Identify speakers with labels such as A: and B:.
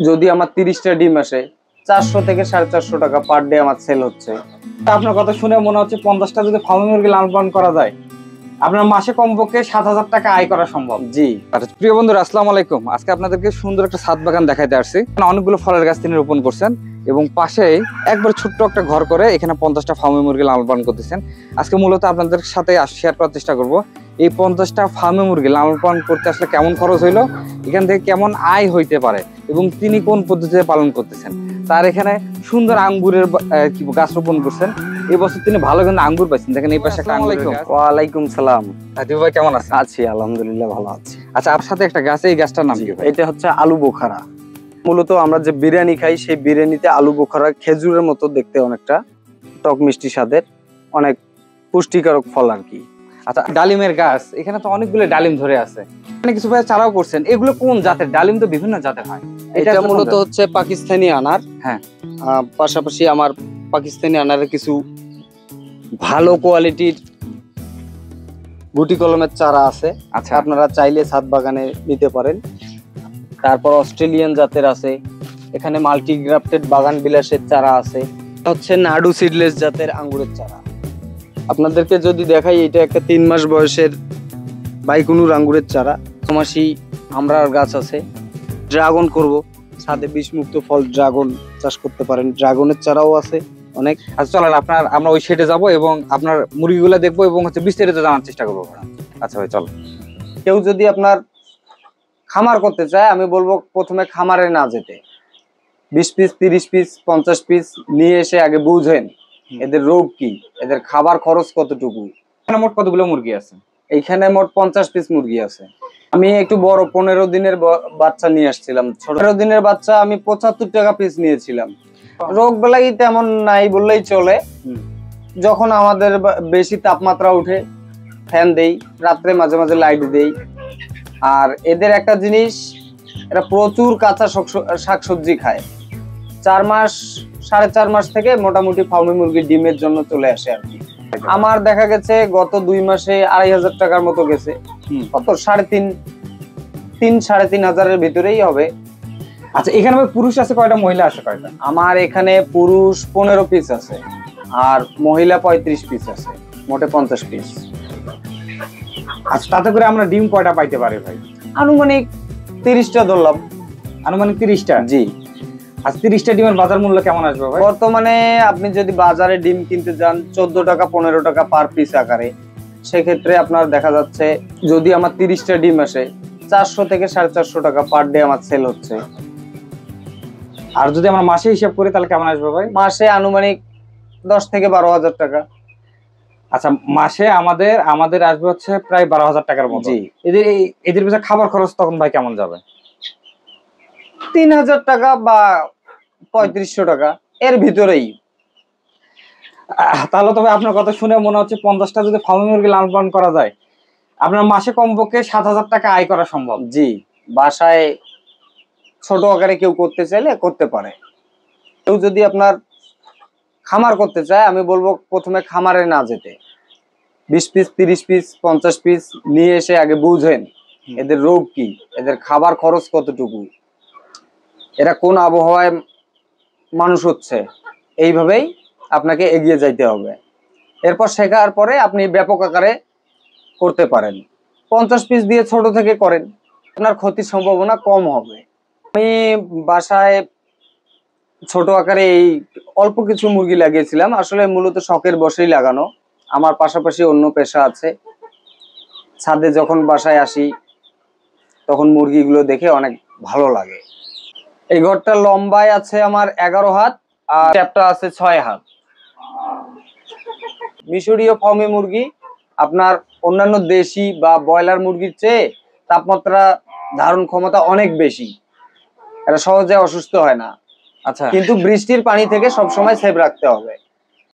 A: যদি আমার 30টা ডিম আসে 400 থেকে 450 টাকা পার ডে আমার সেল হচ্ছে।
B: আপনার কথা শুনে মনে হচ্ছে 50টা যদি ফার্মি মুরগি লালন পালন করা যায় আপনার মাসে কমপক্ষে 7,000 টাকা আয় করা সম্ভব।
A: জি।
B: আচ্ছা প্রিয় বন্ধুরা, আসসালামু আলাইকুম। আজকে আপনাদেরকে সুন্দর একটা ছাদ বাগান দেখাইতে আসছি। অনেকগুলো ফলের গাছ তিনি রোপণ করছেন এবং পাশেই একবার ছোট্ট একটা ঘর করে এখানে 50টা ফার্মি মুরগি লালন পালন করতেছেন। আজকে মূলত আপনাদের সাথে শেয়ার করার চেষ্টা করব এই 50টা ফার্মি মুরগি লালন পালন করতে আসলে কেমন খরচ হইলো, এখান থেকে কেমন আয় হইতে পারে এবং তিনি কোন পদ্ধতিতে পালন করতেছেন। তার এখানে সুন্দর আঙ্গুরের গাছ রোপণ করছেন। এই বছর তিনি ভালো কিন্তু আঙ্গুর পাইছেন। দেখেন এই পাশে একটা আঙ্গুর।
A: ওয়ালাইকুম সালাম।
B: ভাই কেমন আছেন?
A: আছি আলহামদুলিল্লাহ, ভালো আছি।
B: আচ্ছা, আপনার সাথে একটা গাছ, এই গাছটার নাম কি ভাই?
A: এটা হচ্ছে আলু বোখারা। মূলত আমরা যে বিরিয়ানি খাই সেই বিরিয়ানিতে আলু বোখারা খেজুরের মতো দেখতে, অনেকটা টক মিষ্টি স্বাদের, অনেক পুষ্টিকারক ফল আর কি।
B: আচ্ছা, ডালিমের গাছ, এখানে তো অনেকগুলো ডালিম ধরে আছে, এখানে কিছু ভাই চারাও করছেন। এগুলো কোন জাতের ডালিম? তো বিভিন্ন জাতের হয়।
A: এটা মূলত হচ্ছে পাকিস্তানি আনার।
B: হ্যাঁ,
A: পাশাপাশি আমার পাকিস্তানি আনারের কিছু ভালো কোয়ালিটির গুটি কলমের চারা আছে।
B: আচ্ছা,
A: আপনারা চাইলে ছাদ বাগানে নিতে পারেন। তারপর অস্ট্রেলিয়ান জাতের আছে, এখানে মাল্টিগ্রাফটেড বাগান বিলাসের চারা আছে, হচ্ছে নাডু সিডলেস জাতের আঙ্গুরের চারা। আপনাদেরকে যদি দেখাই, এটা একটা 3 মাস বয়সের বাইকুনুর আঙ্গুরের চারা। মাসি আমরার গাছ আছে। ড্রাগন করব, ছাদে বিষমুক্ত ফল ড্রাগন চাষ করতে পারেন। ড্রাগনের চারাও আছে অনেক।
B: আচ্ছা চলেন আমরা ওই সাইডে যাবো এবং আপনার মুরগিগুলো দেখবো এবং হচ্ছে বিস্তারিত জানার চেষ্টা করবো। আচ্ছা ভাই চলো।
A: কেউ যদি আপনার খামার করতে চায়, আমি বলবো প্রথমে খামারে না যেতে, 20 পিস 30 পিস 50 পিস নিয়ে এসে আগে বুঝেন এদের রোগ কি, এদের খাবার খরচ কতটুকু।
B: এখানে মোট কতগুলো মুরগি আছে?
A: এইখানে মোট 50 পিস মুরগি আছে। আমি একটু বড় 15 দিনের বাচ্চা নিয়ে আসছিলাম। ছোট 15 দিনের বাচ্চা আমি 75 টাকা পিস নিয়েছিলাম। রোগ বেলাই তেমন নাই বললেই চলে। যখন আমাদের বেশি তাপমাত্রা উঠে ফ্যান দেই, রাত্রে মাঝে মাঝে লাইট দেই। আর এদের একটা জিনিস, এরা প্রচুর কাঁচা শাকসবজি খায়। 4 মাস 4.5 মাস থেকে মোটামুটি ফার্মি মুরগি ডিমের জন্য চলে আসে আর কি। আমার দেখা গেছে গত 2 মাসে 2,500 টাকার মতো গেছে। কত 3,500 ভিতরেই হবে।
B: আচ্ছা, এখানে পুরুষ আছে কয়টা, মহিলা আছে কয়টা?
A: আমার এখানে পুরুষ 15 পিস আছে আর মহিলা 35 পিস আছে, মোটে 50 পিস।
B: আচ্ছা, তাতে করে আমরা ডিম কয়টা পাইতে পারি ভাই?
A: আনুমানিক 30টা ধরলাম।
B: আনুমানিক 30টা?
A: জি।
B: আচ্ছা, 30টা ডিমের বাজার মূল্য কেমন আসবে ভাই?
A: বর্তমানে আপনি যদি বাজারে ডিম কিনতে যান 14 টাকা 15 টাকা পার পিস আকারে, সেক্ষেত্রে আপনার দেখা যাচ্ছে যদি আমার 30টা ডিম আসে 400 থেকে 450 টাকা পার ডে আমার সেল হচ্ছে।
B: আর যদি আমরা মাসে হিসাব করি তাহলে কেমন আসবে ভাই?
A: মাসে আনুমানিক 10 থেকে 12,000 টাকা।
B: আচ্ছা, মাসে আমাদের আসবে হচ্ছে প্রায় 12,000 টাকার মতো। এদের পিছনে খাবার খরচ তখন ভাই কেমন যাবে?
A: 3,000 টাকা বা 3500 টাকা এর ভিতরেই।
B: তাহলে তবে আপনার কথা শুনে মনে হচ্ছে 50টা যদি ফার্মি মুরগি লালন পালন করা যায় আপনার মাসে কমপক্ষে 7,000 টাকা আয় করা সম্ভব।
A: জি, বাসায় ছোট আকারে কেউ করতে চাইলে করতে পারে। কেউ যদি আপনার খামার করতে চায়, আমি বলবো প্রথমে খামারে না যেতে, 20 পিস 30 পিস 50 পিস নিয়ে এসে আগে বুঝেন এদের রোগ কি, এদের খাবার খরচ কতটুকু, এরা কোন আবহাওয়ায় মানুষ হচ্ছে। এইভাবেই আপনাকে এগিয়ে যাইতে হবে। এরপর শেখার পরে আপনি ব্যাপক আকারে করতে পারেন। 50 পিস দিয়ে ছোট থেকে করেন, আপনার ক্ষতির সম্ভাবনা কম হবে। আমি বাসায় ছোট আকারে এই অল্প কিছু মুরগি লাগিয়েছিলাম, আসলে মূলত শখের বশেই লাগানো। আমার পাশাপাশি অন্য পেশা আছে। ছাদে যখন বাসায় আসি তখন মুরগিগুলো দেখে অনেক ভালো লাগে। এই ঘরটা লম্বায় আছে আমার 11 হাত আর ট্যাপটা আছে 6 হাত। মিশরীয় ফার্মি মুরগি আপনার অন্যান্য দেশি বা ব্রয়লার মুরগির চেয়ে তাপমাত্রা ধারণ ক্ষমতা অনেক বেশি, এরা সহজে অসুস্থ হয় না।
B: আচ্ছা,
A: কিন্তু বৃষ্টির পানি থেকে সবসময় সেভ রাখতে হবে।